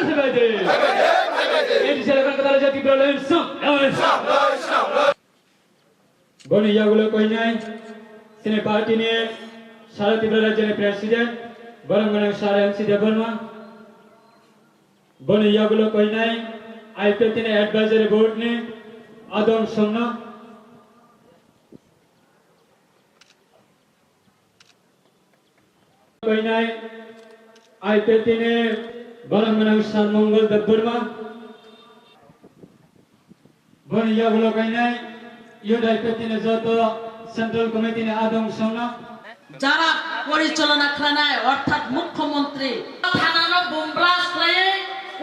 Hebede. Edisel Katala Jati Bralen Sam. Boni Yagulo Koinai. Sine party ne Sara Tibrala Jene President. Barangana Sara MC de Burma. Boni Yagulo Koinai. IPT ne Advisory Board ne Adam Somna. Koinai IPT ne Barangana Sara Mongol de Burma. Boni Yagulo Koinai. Youth IPT ne Zoto Central Committee ne Adam Somna. যারা পরিচালনা খানায় অর্থাৎ মুখ্যমন্ত্রী থানানো bomb blast করে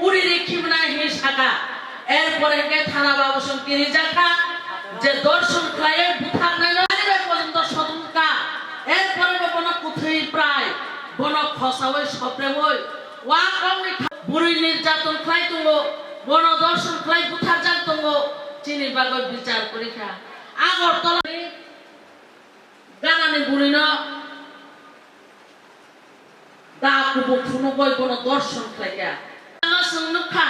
উড়ি রেখিব না হে শাখা এরপরে কে থানা বাবুসন কিনি জাখা যে দর্শন খায়ে বুথার নাই আলিবে পর্যন্ত সদুকা এরপরে বন কুথি প্রায় বন খসাওই সপ্রে হই ওয়া কমনি বুড়ি নির্যাতন খাই তুঙ্গো বন দর্শন খাই বুথার জান তুঙ্গো চিনি বাগর বিচার পরীক্ষা আগরতলা গানানি বুড়িনো দা কুবো ফুনো কই কোন দর্শন খাইয়া আমার সংনুখা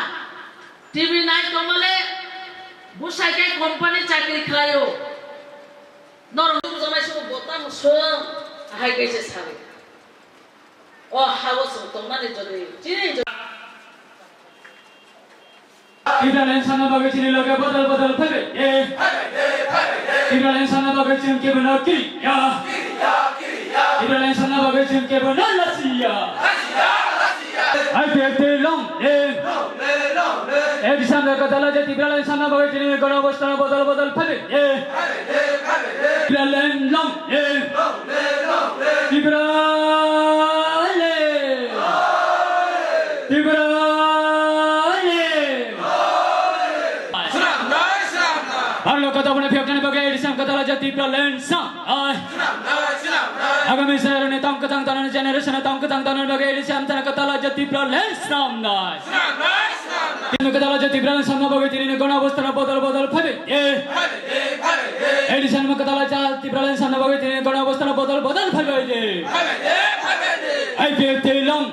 টিভি নাই কমলে বুসাইকে কোম্পানি চাকরি খায়ও নরম জমাই সব বতাম সব হাই গেছে সারে ও হাওস তোমানে যদি চিনি Ibrahim sana bagai cini loga badal phebe Ibrahim sana bagai cini ke bana kiriya Ibrahim sana bagai cini ke bana lasiya Ai pete long Ek samda katala je Ibrahim sana bagai cini gana bostana badal phebe Ibrahim long Ibrahim Arlo kata bone fiakane bagai edisam katala jati Ibrahim sang Agami sayarane tam katang tanan generation tam katang tanan bagai edisam tan katala jati Ibrahim sang nai Tinu katala jati Ibrahim sang bagai tini gona bostana badal phebe Edisam katala jati Ibrahim sang bagai tini gona bostana badal phebe je Ai pete long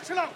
ছিলাম